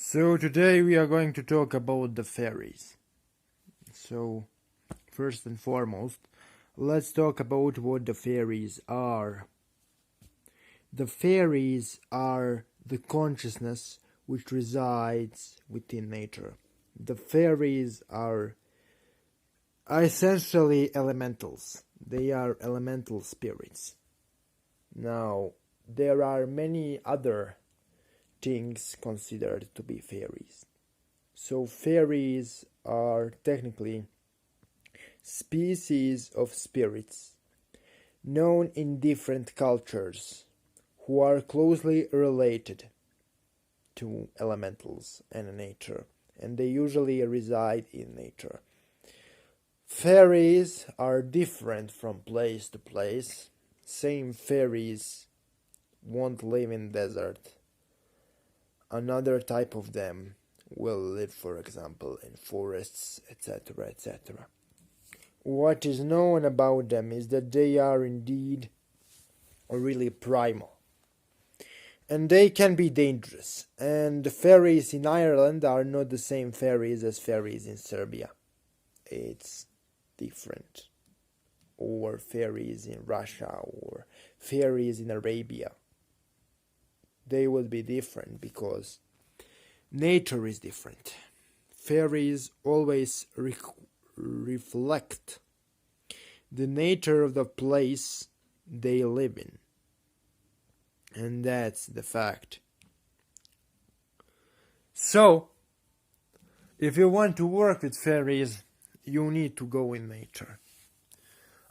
So today we are going to talk about the fairies. So first and foremost, let's talk about what the fairies are. The fairies are the consciousness which resides within nature. The fairies are essentially elementals. They are elemental spirits. Now, there are many other things considered to be fairies. So fairies are technically species of spirits known in different cultures who are closely related to elementals and nature, and they usually reside in nature. Fairies are different from place to place. Same fairies won't live in desert. Another type of them will live, for example, in forests, etc., etc. What is known about them is that they are indeed really primal. And they can be dangerous. And the fairies in Ireland are not the same fairies as fairies in Serbia. It's different. Or fairies in Russia, or fairies in Arabia. They would be different because nature is different. Fairies always reflect the nature of the place they live in. And that's the fact. So, if you want to work with fairies, you need to go in nature.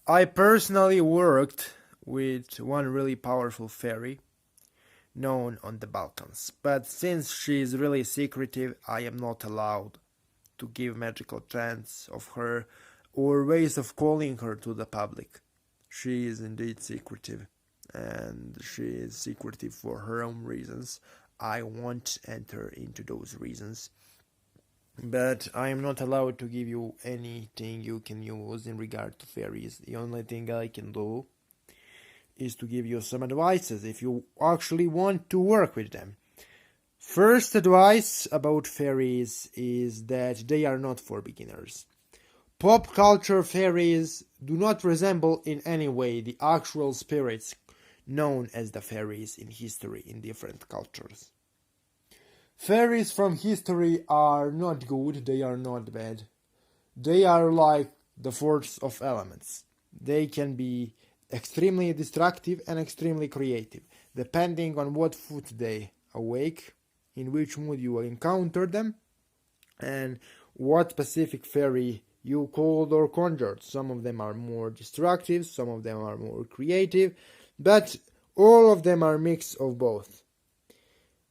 I personally worked with one really powerful fairy known on the Balkans, but since she is really secretive, I am not allowed to give magical chants of her or ways of calling her to the public. She is indeed secretive, and she is secretive for her own reasons. I won't enter into those reasons, but I am not allowed to give you anything you can use in regard to fairies. The only thing I can do is to give you some advices if you actually want to work with them. First advice about fairies is that they are not for beginners. Pop culture fairies do not resemble in any way the actual spirits known as the fairies in history in different cultures. Fairies from history are not good, they are not bad. They are like the force of elements. They can be extremely destructive and extremely creative, depending on what food they awake, in which mood you encounter them, and what specific fairy you called or conjured. Some of them are more destructive, some of them are more creative, but all of them are a mix of both.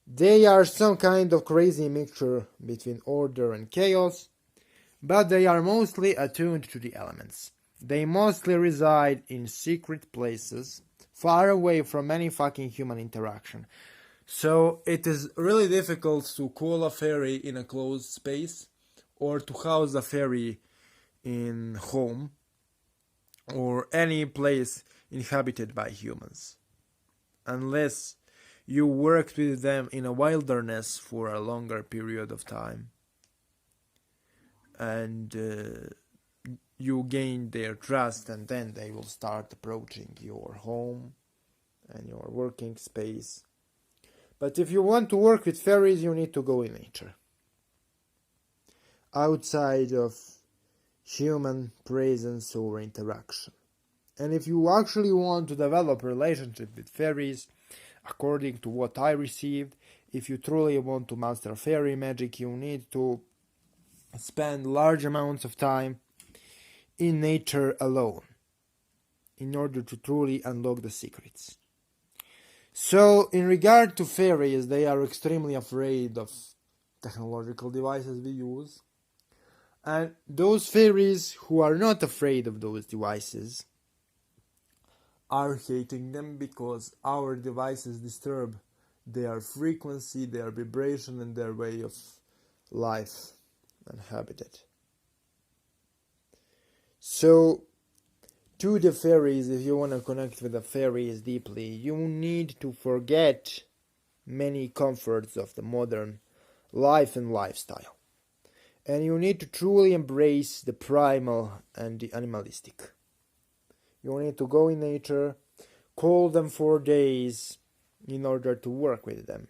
They are some kind of crazy mixture between order and chaos, but they are mostly attuned to the elements. They mostly reside in secret places, far away from any fucking human interaction. So it is really difficult to call a fairy in a closed space, or to house a fairy in home, or any place inhabited by humans. Unless you worked with them in a wilderness for a longer period of time. And you gain their trust, and then they will start approaching your home and your working space. But if you want to work with fairies, you need to go in nature. Outside of human presence or interaction. And if you actually want to develop a relationship with fairies, according to what I received, if you truly want to master fairy magic, you need to spend large amounts of time in nature alone in order to truly unlock the secrets. So, in regard to fairies, they are extremely afraid of technological devices we use. And those fairies who are not afraid of those devices are hating them because our devices disturb their frequency, their vibration, and their way of life and habitat. So, to the fairies, if you want to connect with the fairies deeply, you need to forget many comforts of the modern life and lifestyle. And you need to truly embrace the primal and the animalistic. You need to go in nature, call them for days in order to work with them.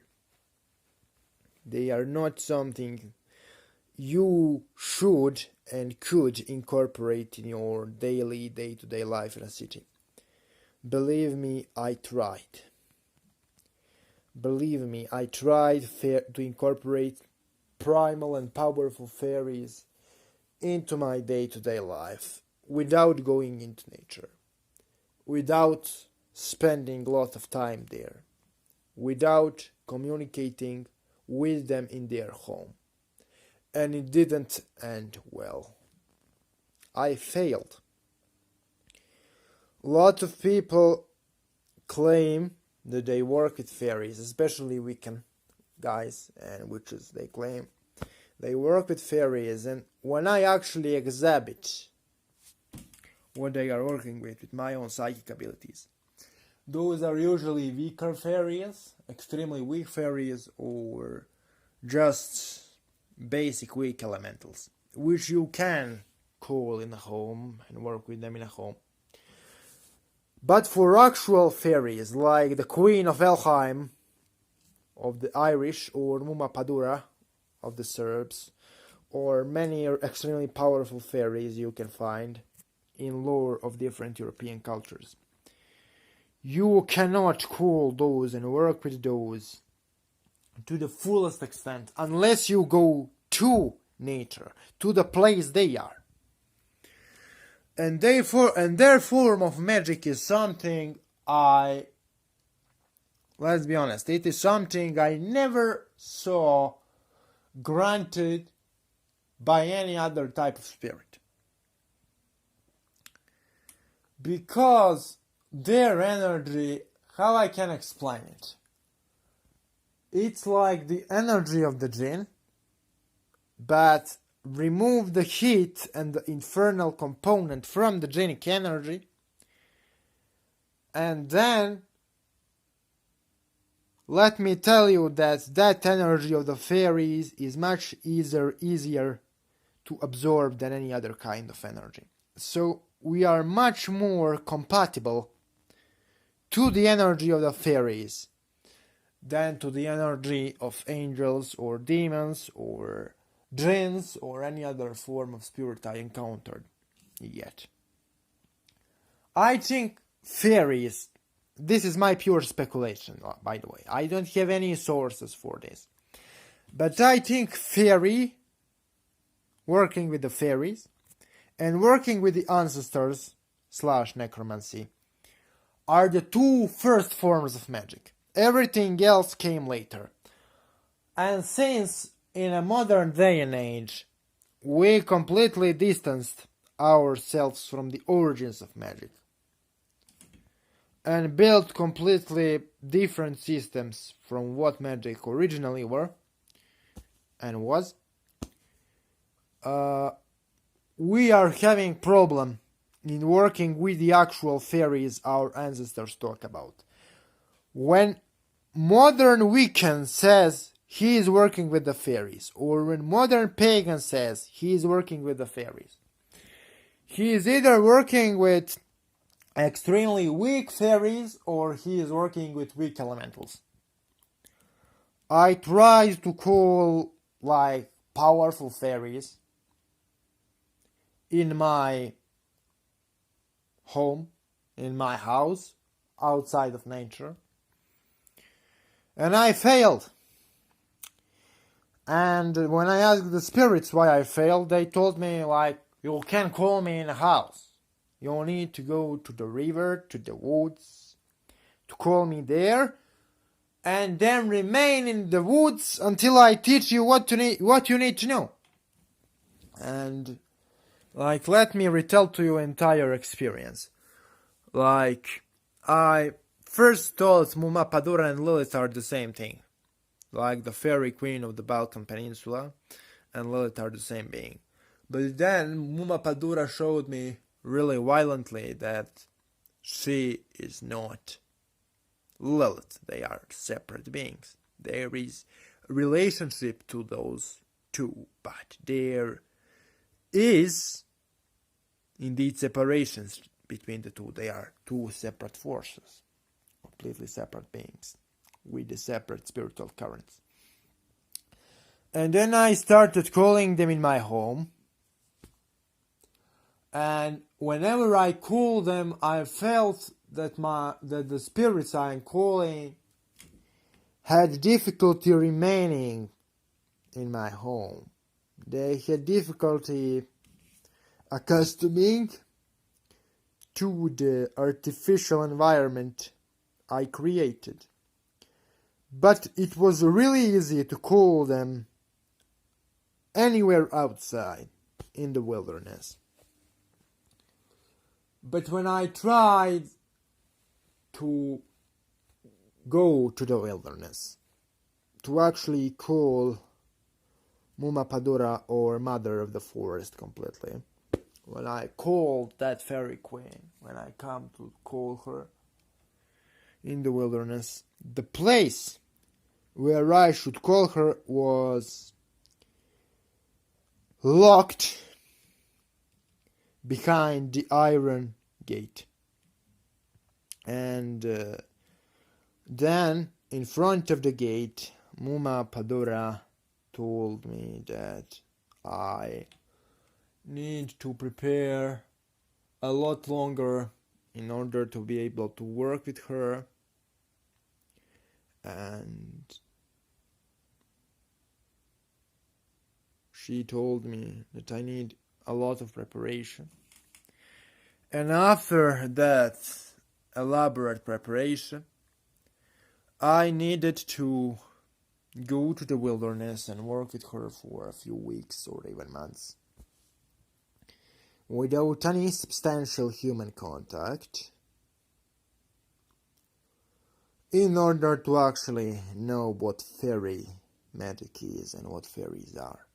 They are not something you should and could incorporate in your daily, day-to-day life in a city. Believe me, I tried. Believe me, I tried to incorporate primal and powerful fairies into my day-to-day life without going into nature, without spending a lot of time there, without communicating with them in their home. And it didn't end well. I failed. Lots of people claim that they work with fairies, especially Wiccan guys and witches. They claim they work with fairies, and when I actually exhibit what they are working with my own psychic abilities, those are usually weaker fairies, extremely weak fairies, or just basic weak elementals, which you can call in a home and work with them in a home. But for actual fairies, like the Queen of Elheim of the Irish, or Muma Padura of the Serbs, or many extremely powerful fairies you can find in lore of different European cultures, you cannot call those and work with those to the fullest extent unless you go to nature, to the place they are. And their form of magic is something let's be honest, it is something I never saw granted by any other type of spirit. Because their energy, how I can explain it? It's like the energy of the jinn, but remove the heat and the infernal component from the jinnic energy, and then let me tell you that energy of the fairies is much easier to absorb than any other kind of energy. So we are much more compatible to the energy of the fairies than to the energy of angels or demons or jinns or any other form of spirit I encountered yet. I think fairies, this is my pure speculation, by the way, I don't have any sources for this, but I think working with the fairies and working with the ancestors / necromancy are the two first forms of magic. Everything else came later. And since in a modern day and age we completely distanced ourselves from the origins of magic and built completely different systems from what magic originally were and was, we are having problem in working with the actual fairies our ancestors talk about. When modern Wiccan says he is working with the fairies, or when modern pagan says he is working with the fairies, he is either working with extremely weak fairies or he is working with weak elementals. I try to call like powerful fairies in my home, in my house, outside of nature, and I failed. And when I asked the spirits why I failed, they told me, like, you can't call me in a house. You need to go to the river, to the woods, to call me there, and then remain in the woods until I teach you what you need to know. And, like, let me retell to you entire experience. Like, I first thought Muma Padura and Lilith are the same thing. Like the fairy queen of the Balkan Peninsula and Lilith are the same being. But then Muma Padura showed me really violently that she is not Lilith. They are separate beings. There is relationship to those two, but there is indeed separations between the two. They are two separate forces, completely separate beings with the separate spiritual currents. And then I started calling them in my home, and whenever I called them, I felt that the spirits I am calling had difficulty remaining in my home. They had difficulty accustoming to the artificial environment I created. But it was really easy to call them anywhere outside in the wilderness. But when I tried to go to the wilderness, to actually call Muma Padura, or Mother of the Forest, completely, when I called that fairy queen, when I come to call her in the wilderness, the place where I should call her was locked behind the iron gate. And then, in front of the gate, Muma Padura told me that I need to prepare a lot longer in order to be able to work with her, and she told me that I need a lot of preparation. And after that elaborate preparation, I needed to go to the wilderness and work with her for a few weeks or even months, without any substantial human contact, in order to actually know what fairy magic is and what fairies are.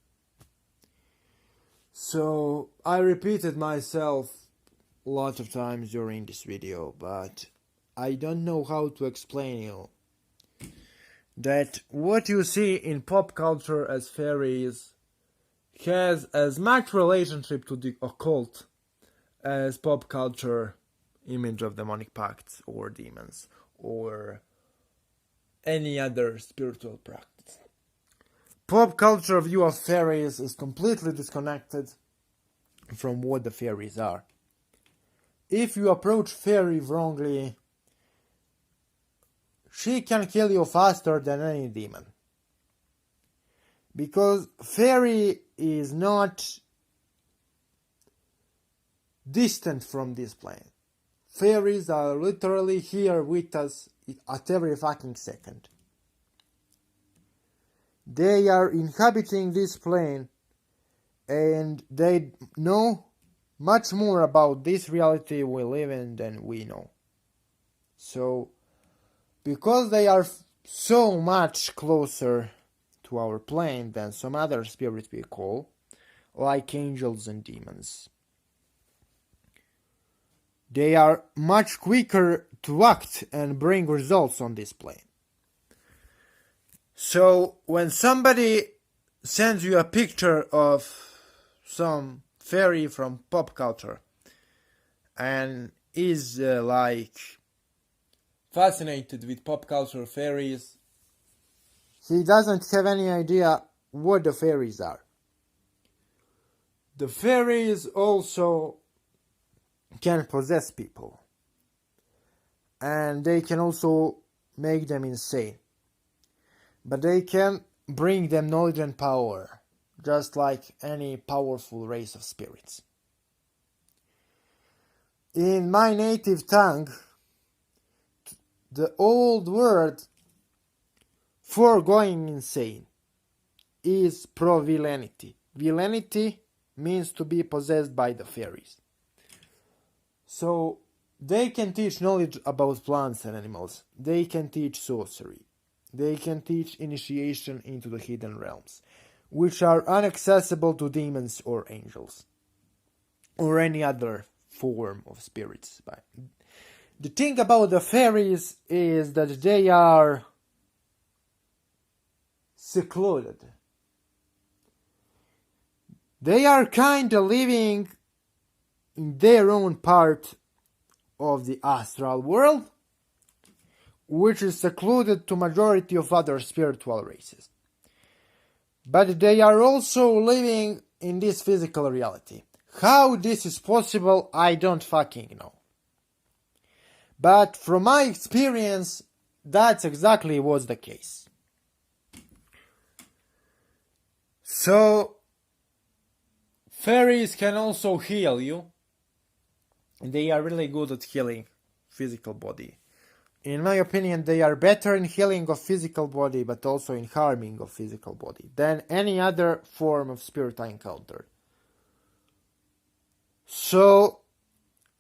So I repeated myself a lot of times during this video, but I don't know how to explain you that what you see in pop culture as fairies has as much relationship to the occult as pop culture image of demonic pacts or demons or any other spiritual practice. Pop culture view of fairies is completely disconnected from what the fairies are. If you approach fairy wrongly, she can kill you faster than any demon. Because fairy is not distant from this plane. Fairies are literally here with us at every fucking second. They are inhabiting this plane, and they know much more about this reality we live in than we know. So, because they are so much closer to our plane than some other spirits we call, like angels and demons, they are much quicker to act and bring results on this plane. So when somebody sends you a picture of some fairy from pop culture and is like fascinated with pop culture fairies, he doesn't have any idea what the fairies are. The fairies also can possess people, and they can also make them insane. But they can bring them knowledge and power, just like any powerful race of spirits. In my native tongue, the old word for going insane is pro-villainity. Villainity means to be possessed by the fairies. So they can teach knowledge about plants and animals. They can teach sorcery. They can teach initiation into the hidden realms, which are inaccessible to demons or angels, or any other form of spirits. But the thing about the fairies is that they are secluded. They are kind of living in their own part of the astral world, which is secluded to majority of other spiritual races. But they are also living in this physical reality. How this is possible, I don't fucking know. But from my experience, that's exactly was the case. So, fairies can also heal you. They are really good at healing physical body. In my opinion, they are better in healing of physical body, but also in harming of physical body than any other form of spirit I encountered. So,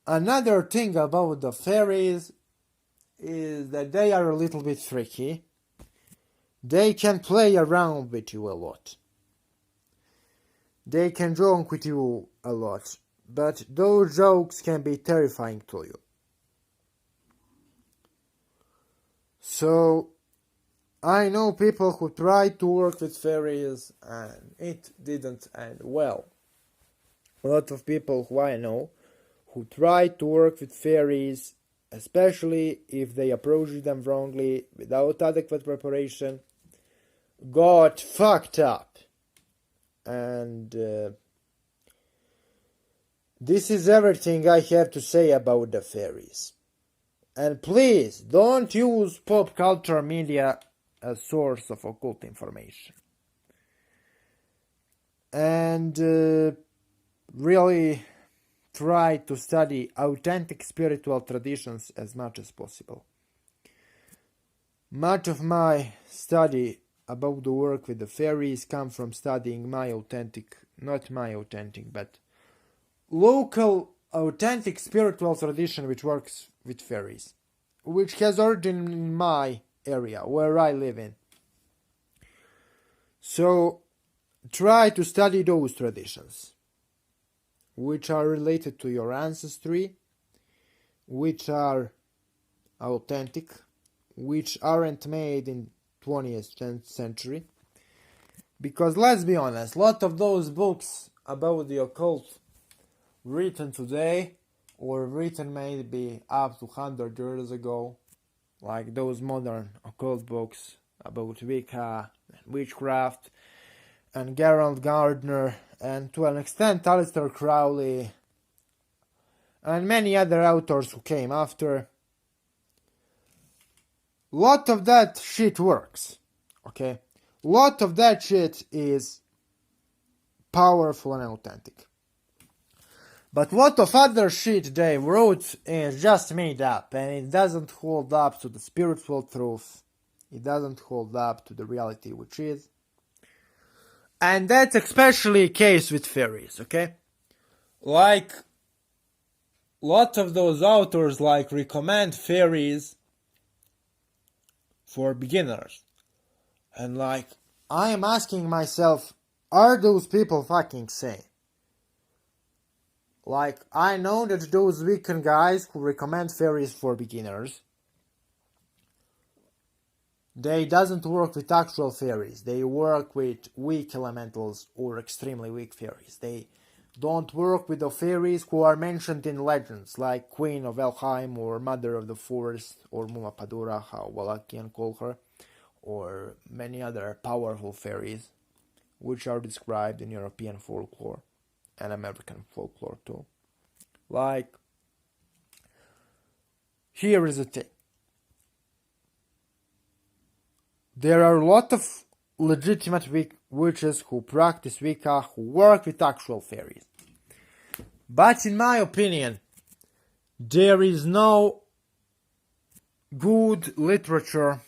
another thing about the fairies is that they are a little bit tricky. They can play around with you a lot. They can joke with you a lot, but those jokes can be terrifying to you. So, I know people who tried to work with fairies and it didn't end well. A lot of people who I know who tried to work with fairies, especially if they approached them wrongly without adequate preparation, got fucked up. And this is everything I have to say about the fairies. And please, don't use pop culture media as source of occult information. And really try to study authentic spiritual traditions as much as possible. Much of my study about the work with the fairies come from studying but local authentic spiritual tradition which works with fairies, which has origin in my area where I live in. So try to study those traditions which are related to your ancestry, which are authentic, which aren't made in 20th century. Because let's be honest, a lot of those books about the occult written today or written maybe up to 100 years ago, like those modern occult books about Wicca and witchcraft and Gerald Gardner and to an extent Aleister Crowley and many other authors who came after. Lot of that shit works, okay? Lot of that shit is powerful and authentic. But lot of other shit they wrote is just made up and it doesn't hold up to the spiritual truth. It doesn't hold up to the reality which is. And that's especially the case with fairies, okay? Like, lot of those authors like recommend fairies for beginners. And like, I am asking myself, are those people fucking sane? Like, I know that those Wiccan guys who recommend fairies for beginners, they doesn't work with actual fairies. They work with weak elementals or extremely weak fairies. They don't work with the fairies who are mentioned in legends, like Queen of Elheim or Mother of the Forest or Mumapadura, how Wallachian call her, or many other powerful fairies, which are described in European folklore and American folklore too. Like, here is the thing. There are a lot of legitimate witches who practice Wicca, who work with actual fairies. But in my opinion, there is no good literature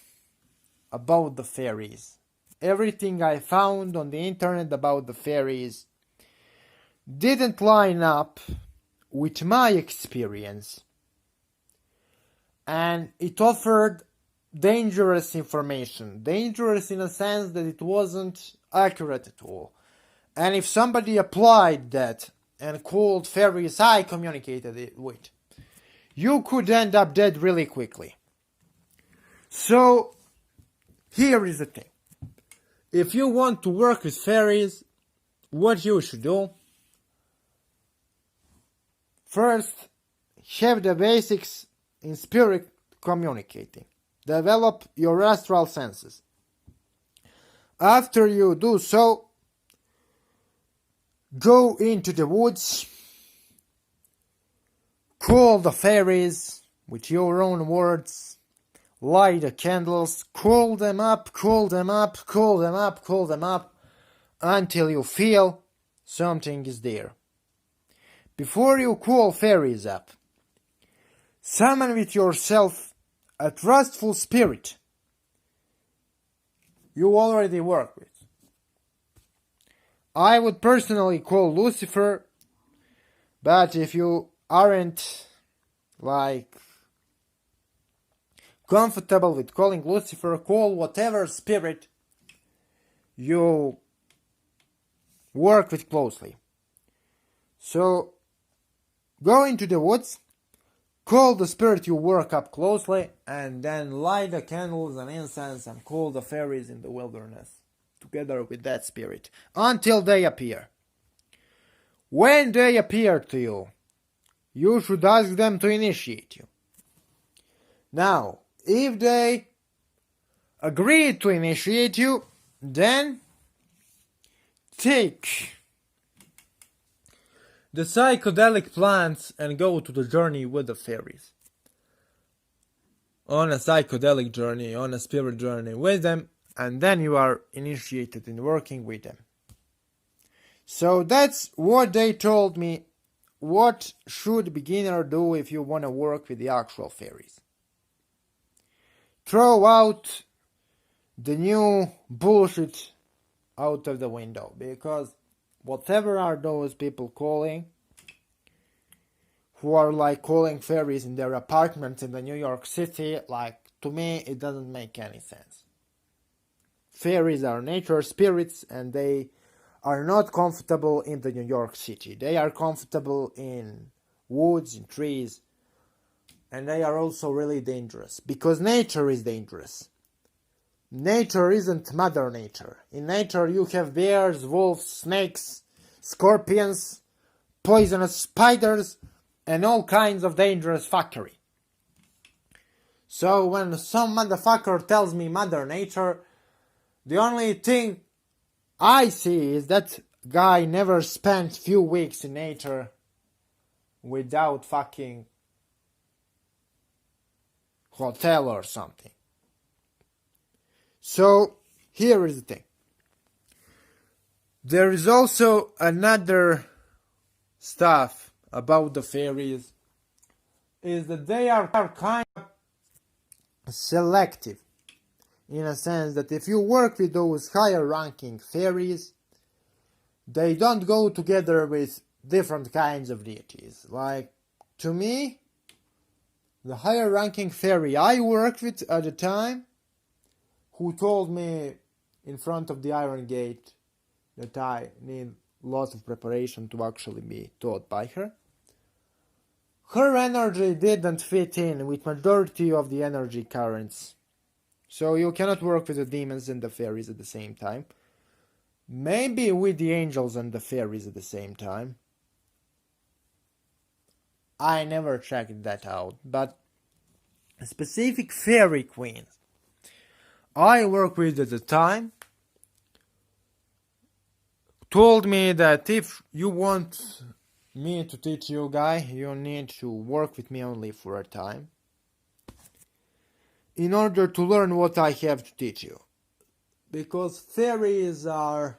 about the fairies. Everything I found on the internet about the fairies didn't line up with my experience, and it offered dangerous information. Dangerous in a sense that it wasn't accurate at all. And if somebody applied that and called fairies I communicated it with, you could end up dead really quickly. So, here is the thing. if you want to work with fairies, what you should do? First, have the basics in spirit communicating. Develop your astral senses. After you do so, go into the woods, call the fairies with your own words, light the candles, call them up, call them up, call them up, call them up, until you feel something is there. Before you call fairies up, summon with yourself a trustful spirit you already work with. I would personally call Lucifer, but if you aren't comfortable with calling Lucifer, call whatever spirit you work with closely. So go into the woods, call the spirit you work up closely, and then light the candles and incense and call the fairies in the wilderness together with that spirit until they appear. When they appear to you, you should ask them to initiate you. Now, if they agree to initiate you, then take the psychedelic plants and go to the journey with the fairies. On a psychedelic journey, on a spirit journey with them, and then you are initiated in working with them. So that's what they told me. What should a beginner do if you want to work with the actual fairies? Throw out the new bullshit out of the window, because whatever are those people calling, who are calling fairies in their apartments in the New York City, to me it doesn't make any sense. Fairies are nature spirits, and they are not comfortable in the New York City. They are comfortable in woods, in trees, and they are also really dangerous, because nature is dangerous. Nature isn't Mother Nature. In nature you have bears, wolves, snakes, scorpions, poisonous spiders, and all kinds of dangerous fuckery. So when some motherfucker tells me Mother Nature, the only thing I see is that guy never spent few weeks in nature without fucking hotel or something. So here is the thing. There is also another stuff about the fairies, is that they are kind of selective, in a sense that if you work with those higher ranking fairies, they don't go together with different kinds of deities. To me, the higher ranking fairy I worked with at the time, who told me in front of the Iron Gate that I need lots of preparation to actually be taught by her, her energy didn't fit in with majority of the energy currents. So you cannot work with the demons and the fairies at the same time. Maybe with the angels and the fairies at the same time. I never checked that out, but specific fairy queens I worked with at the time told me that if you want me to teach you, guy, you need to work with me only for a time in order to learn what I have to teach you. Because fairies are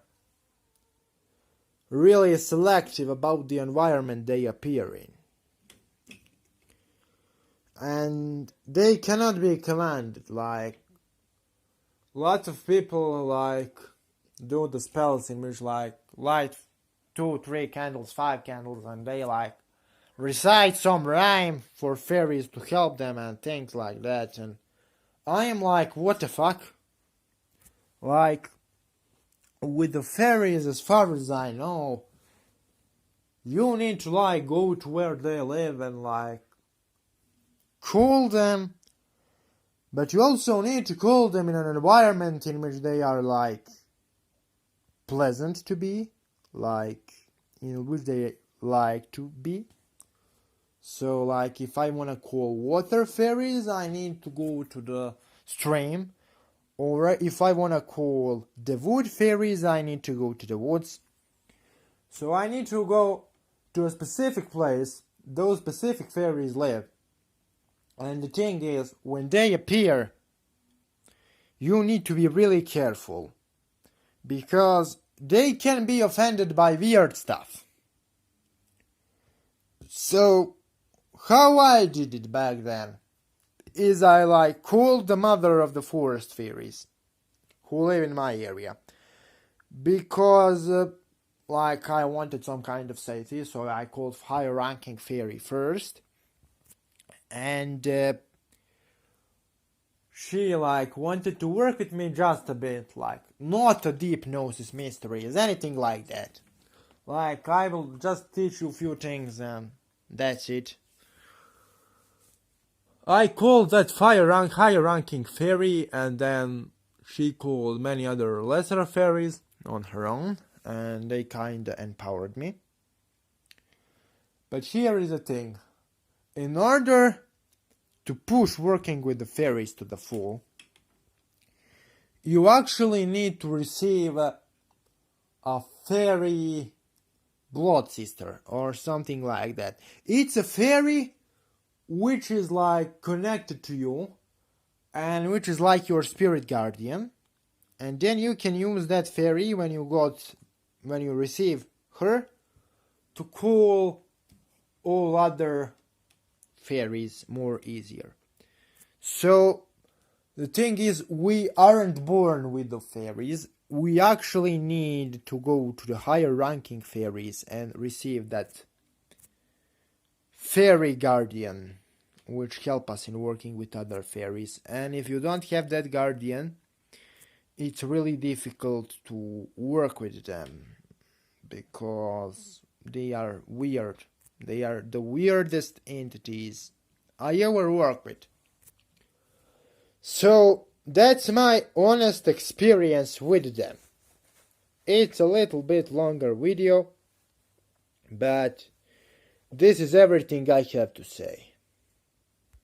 really selective about the environment they appear in. And they cannot be commanded. Lots of people do the spells in which light 2, 3 candles, 5 candles, and they recite some rhyme for fairies to help them and things like that. And I am what the fuck? With the fairies, as far as I know, you need to go to where they live and call them, but you also need to call them in an environment in which they are pleasant to be, like in which they like to be. So like if I want to call water fairies, I need to go to the stream. Or if I want to call the wood fairies, I need to go to the woods. So I need to go to a specific place those specific fairies live. And the thing is, when they appear, you need to be really careful. Because they can be offended by weird stuff. So, how I did it back then is I like called the mother of the forest fairies who live in my area. Because like I wanted some kind of safety, so I called higher ranking fairy first. And she like wanted to work with me just a bit, like not a deep gnosis mysteries, anything like that. Like I will just teach you a few things and that's it. I called that higher ranking fairy, and then she called many other lesser fairies on her own, and they kinda empowered me. But here is the thing. In order to push working with the fairies to the full, you actually need to receive a fairy blood sister or something like that. It's a fairy which is like connected to you and which is like your spirit guardian, and then you can use that fairy when you receive her to call all other fairies more easier. So the thing is, we aren't born with the fairies. We actually need to go to the higher ranking fairies and receive that fairy guardian which help us in working with other fairies. And if you don't have that guardian, it's really difficult to work with them because they are weird. They are the weirdest entities I ever work with. So that's my honest experience with them. It's a little bit longer video, but this is everything I have to say.